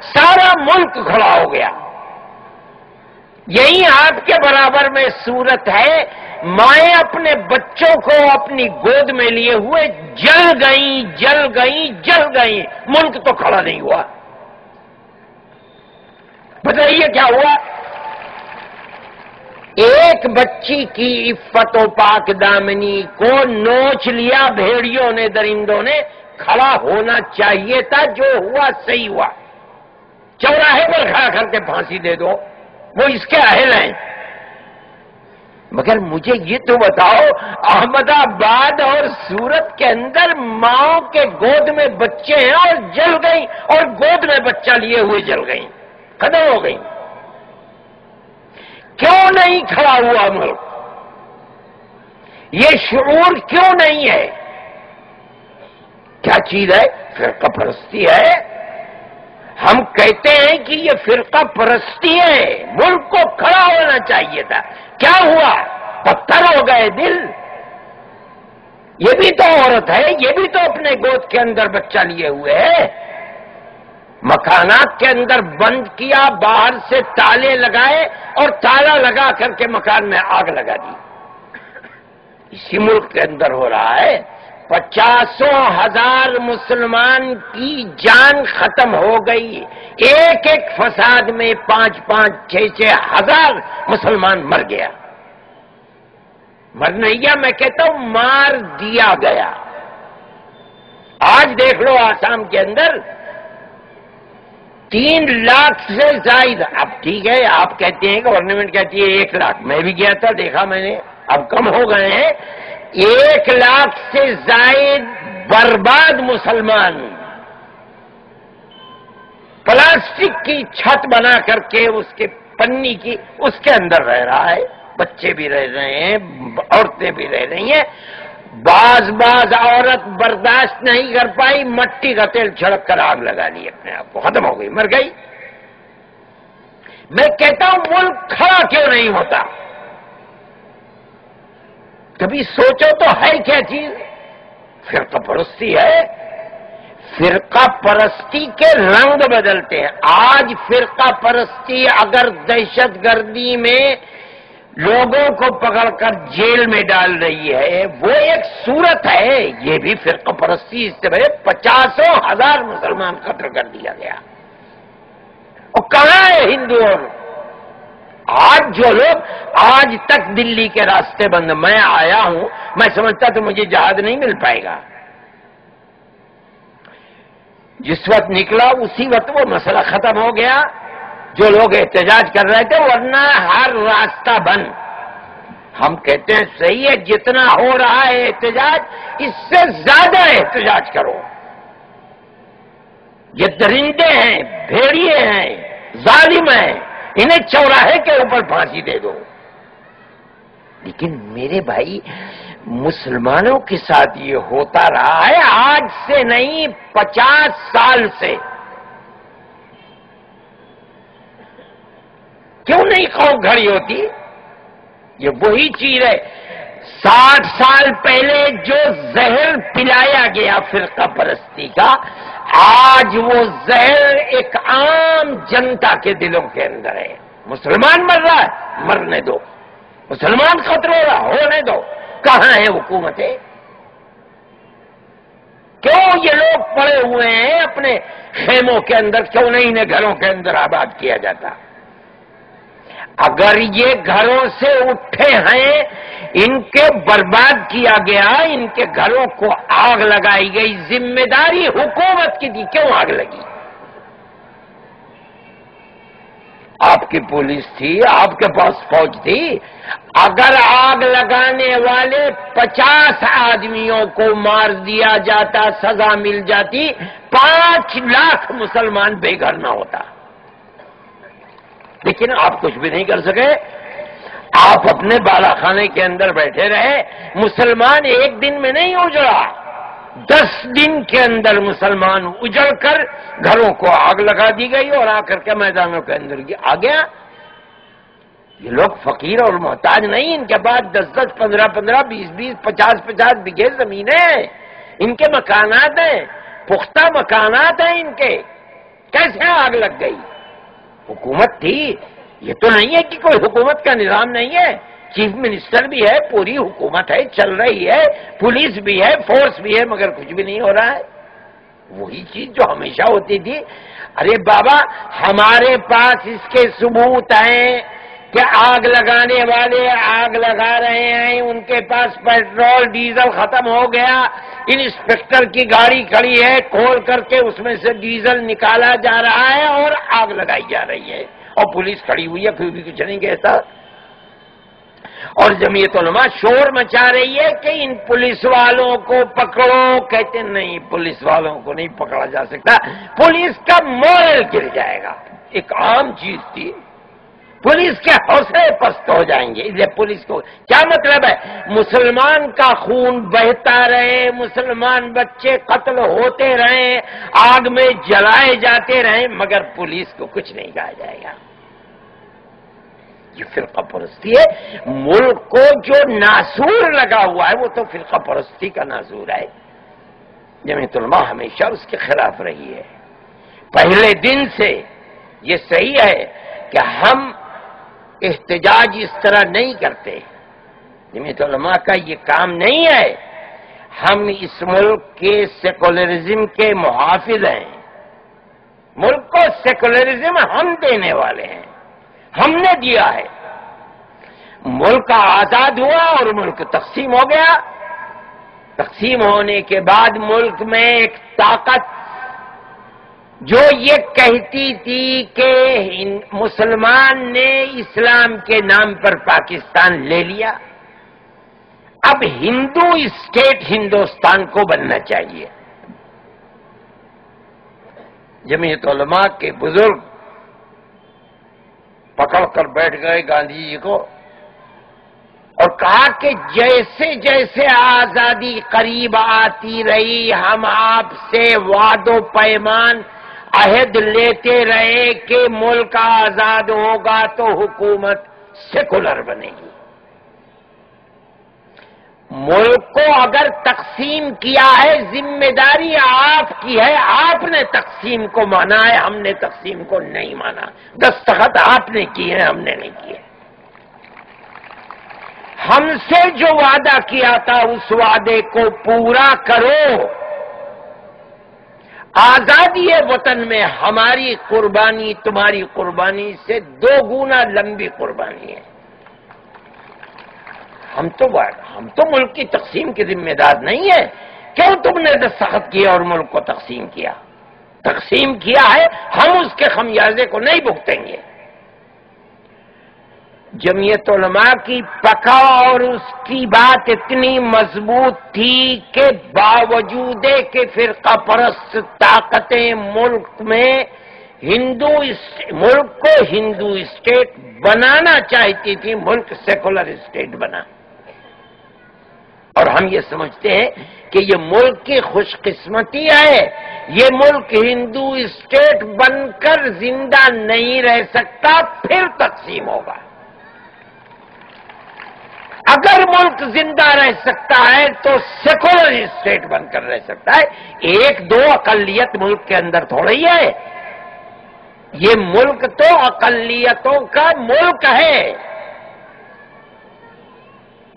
سارا ملک کھڑا ہو گیا. یہی آپ کے برابر میں صورت ہے. مائیں اپنے بچوں کو اپنی گود میں لیے ہوئے جل گئیں. ملک تو کھڑا نہیں ہوا. بتائیے کیا ہوا؟ ایک بچی کی عفت و پاک دامنی کو نوچ لیا بھیڑیوں نے، درندوں نے. کھڑا ہونا چاہیے تھا. جو ہوا صحیح ہوا. چوراہے پر کھڑا کر کے پھانسی دے دو، وہ اس کے اہل ہیں. مگر مجھے یہ تو بتاؤ، احمد آباد اور سورت کے اندر ماں کے گود میں بچے ہیں اور جل گئیں، اور گود میں بچہ لیے ہوئے جل گئیں، ختم ہو گئیں. کیوں نہیں کھڑا ہوا ملک؟ یہ شعور کیوں نہیں ہے؟ کیا چیز ہے؟ فرقہ پرستی ہے. ہم کہتے ہیں کہ یہ فرقہ پرستی ہے. ملک کو کھڑا ہونا چاہیے تھا. کیا ہوا؟ پتھر ہو گئے دل. یہ بھی تو عورت ہے، یہ بھی تو اپنے گود کے اندر بچہ لیے ہوئے ہے. مکانات کے اندر بند کیا، باہر سے تالے لگائے اور تالا لگا کر کے مکان میں آگ لگا دی. اسی ملک کے اندر ہو رہا ہے. 50,000 مسلمان کی جان ختم ہو گئی. ایک فساد میں 5,500 6,000 مسلمان مر گیا. مر نہیں گیا، میں کہتا ہوں مار دیا گیا. آج دیکھ لو آسام کے اندر 3 لاکھ سے زائد. اب ٹھیک ہے، آپ کہتے ہیں کہ گورنمنٹ کہتی ہے 1 لاکھ. میں بھی گیا تھا، دیکھا میں نے، اب کم ہو گئے ہیں. 1 لاکھ سے زائد برباد مسلمان پلاسٹک کی چھت بنا کر کے، اس کے پنی کی، اس کے اندر رہ رہا ہے. بچے بھی رہ رہے ہیں، عورتیں بھی رہ رہی ہیں. بعض عورت برداشت نہیں کر پائی، مٹی کا تیل چھڑک کر آگ لگا لی، اپنے آپ کو ختم ہو گئی، مر گئی. میں کہتا ہوں ملک کھڑا کیوں نہیں ہوتا؟ کبھی سوچو تو ہے کیا چیز؟ فرقہ پرستی ہے. فرقہ پرستی کے رنگ بدلتے ہیں. آج فرقہ پرستی اگر دہشت گردی میں لوگوں کو پکڑ کر جیل میں ڈال رہی ہے، وہ ایک صورت ہے. یہ بھی فرقہ پرستی. اس سے 50,000 مسلمان قتل کر دیا گیا. اور کہاں ہے ہندو؟ اور آج جو لوگ آج تک دلی کے راستے بند، میں آیا ہوں، میں سمجھتا تو مجھے جہاز نہیں مل پائے گا. جس وقت نکلا اسی وقت وہ مسئلہ ختم ہو گیا. جو لوگ احتجاج کر رہے تھے، ورنہ ہر راستہ بند. ہم کہتے ہیں صحیح ہے، جتنا ہو رہا ہے احتجاج، اس سے زیادہ احتجاج کرو. یہ درندے ہیں، بھیڑیے ہیں، ظالم ہیں، انہیں چوراہے کے اوپر پھانسی دے دو. لیکن میرے بھائی، مسلمانوں کے ساتھ یہ ہوتا رہا ہے آج سے نہیں، 50 سال سے. کیوں نہیں قوم کھڑی ہوتی؟ یہ وہی چیز ہے. 60 سال پہلے جو زہر پلایا گیا فرقہ پرستی کا، آج وہ زہر ایک عام جنتا کے دلوں کے اندر ہے. مسلمان مر رہا ہے، مرنے دو. مسلمان خطر ہو رہا، ہونے دو. کہاں ہے حکومتیں؟ کیوں یہ لوگ پڑے ہوئے ہیں اپنے خیموں کے اندر؟ کیوں نہیں انہیں گھروں کے اندر آباد کیا جاتا؟ اگر یہ گھروں سے اٹھے ہیں، ان کے برباد کیا گیا، ان کے گھروں کو آگ لگائی گئی، ذمہ داری حکومت کی تھی. کیوں آگ لگی؟ آپ کی پولیس تھی، آپ کے پاس فوج تھی. اگر آگ لگانے والے 50 آدمیوں کو مار دیا جاتا، سزا مل جاتی، 5 لاکھ مسلمان بے گھر نہ ہوتا. لیکن آپ کچھ بھی نہیں کر سکے. آپ اپنے بالا خانے کے اندر بیٹھے رہے. مسلمان ایک دن میں نہیں اجڑا، 10 دن کے اندر مسلمان اجڑ کر گھروں کو آگ لگا دی گئی اور آ کر کے میدانوں کے اندر آ گیا. یہ لوگ فقیر اور محتاج نہیں، ان کے پاس 10-10 15-15 20-20 50-50 بیگھے زمینیں ہیں، ان کے مکانات ہیں، پختہ مکانات ہیں ان کے. کیسے آگ لگ گئی؟ حکومت تھی، یہ تو نہیں ہے کہ کوئی حکومت کا نظام نہیں ہے، چیف منسٹر بھی ہے، پوری حکومت ہے، چل رہی ہے، پولیس بھی ہے، فورس بھی ہے، مگر کچھ بھی نہیں ہو رہا ہے۔ وہی چیز جو ہمیشہ ہوتی تھی۔ ارے بابا، ہمارے پاس اس کے ثبوت ہیں کہ آگ لگانے والے آگ لگا رہے ہیں، ان کے پاس پیٹرول ڈیزل ختم ہو گیا، انسپیکٹر کی گاڑی کھڑی ہے، کھول کر کے اس میں سے ڈیزل نکالا جا رہا ہے اور آگ لگائی جا رہی ہے، اور پولیس کھڑی ہوئی ہے، کوئی بھی کچھ نہیں کہتا۔ اور جمعیت علماء شور مچا رہی ہے کہ ان پولیس والوں کو پکڑو، کہتے نہیں، پولیس والوں کو نہیں پکڑا جا سکتا، پولیس کا مورل گر جائے گا۔ ایک عام چیز تھی، پولیس کے حوصلے پست ہو جائیں گے، اس لیے پولیس کو کیا مطلب ہے؟ مسلمان کا خون بہتا رہے، مسلمان بچے قتل ہوتے رہیں، آگ میں جلائے جاتے رہیں، مگر پولیس کو کچھ نہیں کہا جائے گا۔ یہ فرقہ پرستی ہے۔ ملک کو جو ناسور لگا ہوا ہے وہ تو فرقہ پرستی کا ناسور ہے۔ جمعیت علماء ہمیشہ اس کے خلاف رہی ہے، پہلے دن سے۔ یہ صحیح ہے کہ ہم احتجاج اس طرح نہیں کرتے، جمعیت علماء کا یہ کام نہیں ہے۔ ہم اس ملک کے سیکولرزم کے محافظ ہیں، ملک کو سیکولرزم ہم دینے والے ہیں، ہم نے دیا ہے۔ ملک آزاد ہوا اور ملک تقسیم ہو گیا، تقسیم ہونے کے بعد ملک میں ایک طاقت جو یہ کہتی تھی کہ مسلمان نے اسلام کے نام پر پاکستان لے لیا، اب ہندو اسٹیٹ ہندوستان کو بننا چاہیے۔ جمعیت علماء کے بزرگ پکڑ کر بیٹھ گئے گاندھی جی کو اور کہا کہ جیسے جیسے آزادی قریب آتی رہی، ہم آپ سے وعد و پیمان عہد لیتے رہے کہ ملک آزاد ہوگا تو حکومت سیکولر بنے گی۔ ملک کو اگر تقسیم کیا ہے، ذمہ داری آپ کی ہے، آپ نے تقسیم کو مانا ہے، ہم نے تقسیم کو نہیں مانا۔ دستخط آپ نے کیے ہیں، ہم نے نہیں کیے۔ ہم سے جو وعدہ کیا تھا اس وعدے کو پورا کرو۔ آزادی وطن میں ہماری قربانی تمہاری قربانی سے 2 گنا لمبی قربانی ہے۔ ہم تو ملک کی تقسیم کے ذمہ دار نہیں ہے۔ کیوں تم نے دستخط کیا اور ملک کو تقسیم کیا؟ تقسیم کیا ہے، ہم اس کے خمیازے کو نہیں بھگتیں گے۔ جمعیت علماء کی پکڑ اور اس کی بات اتنی مضبوط تھی کہ باوجود کہ فرقہ پرست طاقتیں ملک میں ملک کو ہندو اسٹیٹ بنانا چاہتی تھی، ملک سیکولر اسٹیٹ بنا۔ اور ہم یہ سمجھتے ہیں کہ یہ ملک کی خوش قسمتی ہے، یہ ملک ہندو اسٹیٹ بن کر زندہ نہیں رہ سکتا، پھر تقسیم ہوگا۔ اگر ملک زندہ رہ سکتا ہے تو سیکولر اسٹیٹ بن کر رہ سکتا ہے۔ 1-2 اقلیت ملک کے اندر تھوڑا ہی ہے، یہ ملک تو اقلیتوں کا ملک ہے۔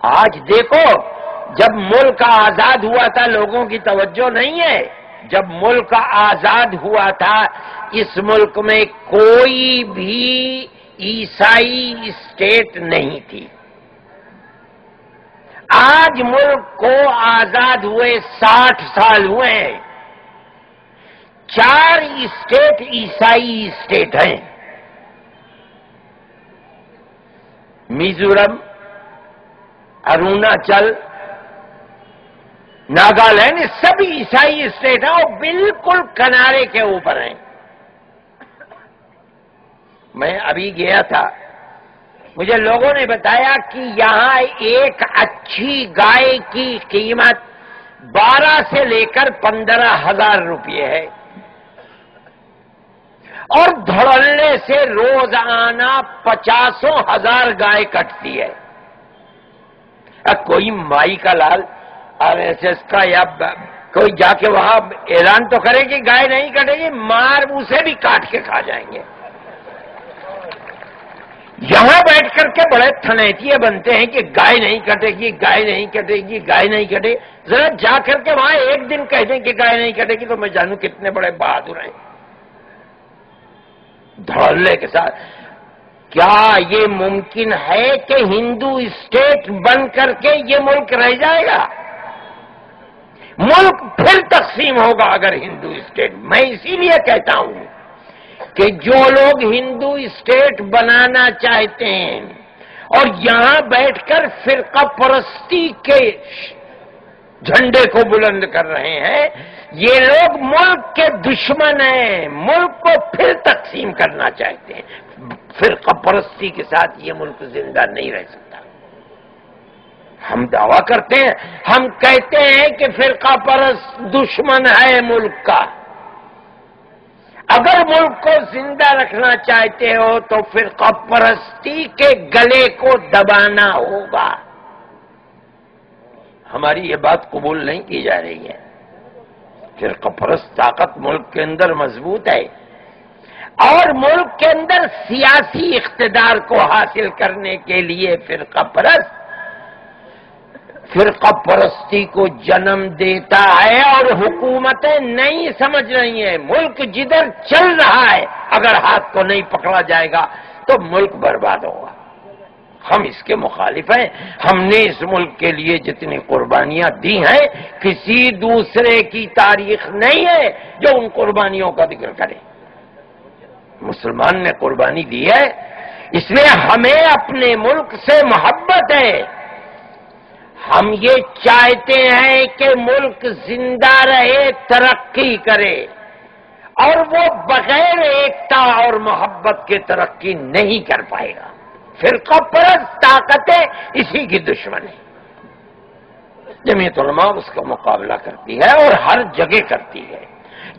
آج دیکھو، جب ملک آزاد ہوا تھا لوگوں کی توجہ نہیں ہے۔ جب ملک آزاد ہوا تھا اس ملک میں کوئی بھی عیسائی اسٹیٹ نہیں تھی۔ آج ملک کو آزاد ہوئے 60 سال ہوئے ہیں، 4 اسٹیٹ عیسائی اسٹیٹ ہیں، میزورم، اروناچل، ناگالینڈ، سب عیسائی اسٹیٹ ہیں اور بالکل کنارے کے اوپر ہیں۔ میں ابھی گیا تھا، مجھے لوگوں نے بتایا کہ یہاں ایک اچھی گائے کی قیمت 12 سے لے کر 15,000 روپے ہے، اور دھڑلنے سے روزانہ 50,000 گائے کٹتی ہے۔ اب کوئی مائی کا لال RSS کا یا کوئی جا کے وہاں اعلان تو کرے کہ گائے نہیں کٹے گی، مار اسے بھی کاٹ کے کھا جائیں گے۔ یہاں بیٹھ کر کے بڑے تھنیتیے بنتے ہیں کہ گائے نہیں کٹے گی، گائے نہیں کٹے گی، گائے نہیں کٹے، ذرا جا کر کے وہاں ایک دن کہہ دیں کہ گائے نہیں کٹے گی تو میں جانوں کتنے بڑے بہادر ہیں دھڑلے کے ساتھ۔ کیا یہ ممکن ہے کہ ہندو اسٹیٹ بن کر کے یہ ملک رہ جائے گا؟ ملک پھر تقسیم ہوگا اگر ہندو اسٹیٹ۔ میں اسی لیے کہتا ہوں کہ جو لوگ ہندو اسٹیٹ بنانا چاہتے ہیں اور یہاں بیٹھ کر فرقہ پرستی کے جھنڈے کو بلند کر رہے ہیں، یہ لوگ ملک کے دشمن ہیں، ملک کو پھر تقسیم کرنا چاہتے ہیں۔ فرقہ پرستی کے ساتھ یہ ملک زندہ نہیں رہ سکتا۔ ہم دعویٰ کرتے ہیں، ہم کہتے ہیں کہ فرقہ پرست دشمن ہے ملک کا۔ اگر ملک کو زندہ رکھنا چاہتے ہو تو فرقہ پرستی کے گلے کو دبانا ہوگا۔ ہماری یہ بات قبول نہیں کی جا رہی ہے۔ فرقہ پرست طاقت ملک کے اندر مضبوط ہے، اور ملک کے اندر سیاسی اقتدار کو حاصل کرنے کے لیے فرقہ پرستی کو جنم دیتا ہے، اور حکومتیں نہیں سمجھ رہی ہیں۔ ملک جدھر چل رہا ہے اگر ہاتھ کو نہیں پکڑا جائے گا تو ملک برباد ہوگا۔ ہم اس کے مخالف ہیں۔ ہم نے اس ملک کے لیے جتنی قربانیاں دی ہیں، کسی دوسرے کی تاریخ نہیں ہے جو ان قربانیوں کا ذکر کرے۔ مسلمان نے قربانی دی ہے، اس لیے ہمیں اپنے ملک سے محبت ہے۔ ہم یہ چاہتے ہیں کہ ملک زندہ رہے، ترقی کرے، اور وہ بغیر ایکتا اور محبت کے ترقی نہیں کر پائے گا۔ فرقہ پرست طاقتیں اسی کی دشمن ہیں۔ جمعیت علماء اس کا مقابلہ کرتی ہے اور ہر جگہ کرتی ہے،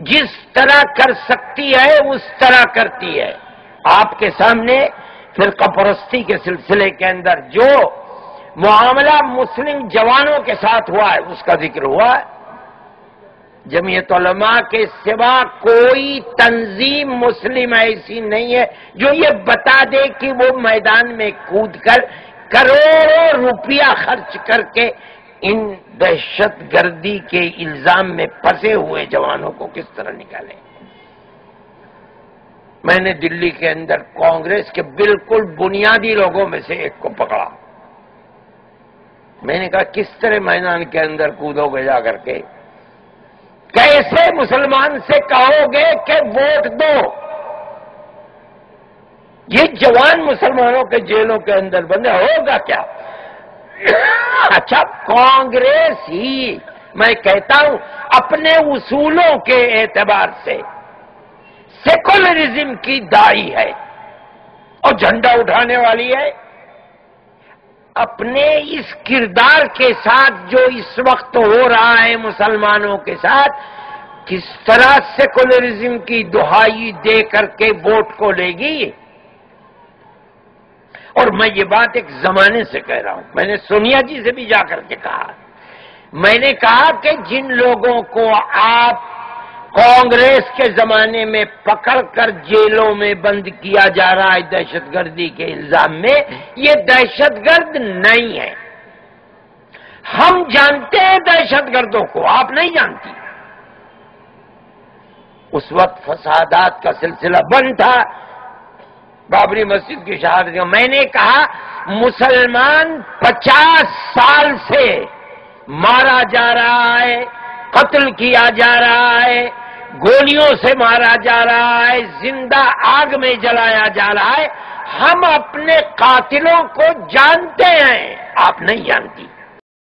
جس طرح کر سکتی ہے اس طرح کرتی ہے۔ آپ کے سامنے فرقہ پرستی کے سلسلے کے اندر جو معاملہ مسلم جوانوں کے ساتھ ہوا ہے اس کا ذکر ہوا ہے۔ جمعیت علماء کے سوا کوئی تنظیم مسلم ایسی نہیں ہے جو یہ بتا دے کہ وہ میدان میں کود کر کروڑوں روپیہ خرچ کر کے ان دہشت گردی کے الزام میں پھنسے ہوئے جوانوں کو کس طرح نکالے۔ میں نے دلی کے اندر کانگریس کے بالکل بنیادی لوگوں میں سے ایک کو پکڑا۔ میں نے کہا کس طرح میدان کے اندر کودو گے جا کر کے؟ کیسے مسلمان سے کہو گے کہ ووٹ دو؟ یہ جوان مسلمانوں کے جیلوں کے اندر بندے، ہوگا کیا؟ اچھا، کانگریس ہی میں کہتا ہوں اپنے اصولوں کے اعتبار سے سیکولرزم کی داعی ہے اور جھنڈا اٹھانے والی ہے۔ اپنے اس کردار کے ساتھ جو اس وقت ہو رہا ہے مسلمانوں کے ساتھ، کس طرح سیکولرزم کی دہائی دے کر کے ووٹ کو لے گی؟ اور میں یہ بات ایک زمانے سے کہہ رہا ہوں، میں نے سونیا جی سے بھی جا کر کے کہا، میں نے کہا کہ جن لوگوں کو آپ کانگریس کے زمانے میں پکڑ کر جیلوں میں بند کیا جا رہا ہے دہشت گردی کے الزام میں، یہ دہشت گرد نہیں ہے۔ ہم جانتے ہیں دہشت گردوں کو، آپ نہیں جانتی۔ اس وقت فسادات کا سلسلہ بند تھا، بابری مسجد کی شہادت۔ میں نے کہا مسلمان 50 سال سے مارا جا رہا ہے، قتل کیا جا رہا ہے، گولیوں سے مارا جا رہا ہے، زندہ آگ میں جلایا جا رہا ہے۔ ہم اپنے قاتلوں کو جانتے ہیں، آپ نہیں جانتی۔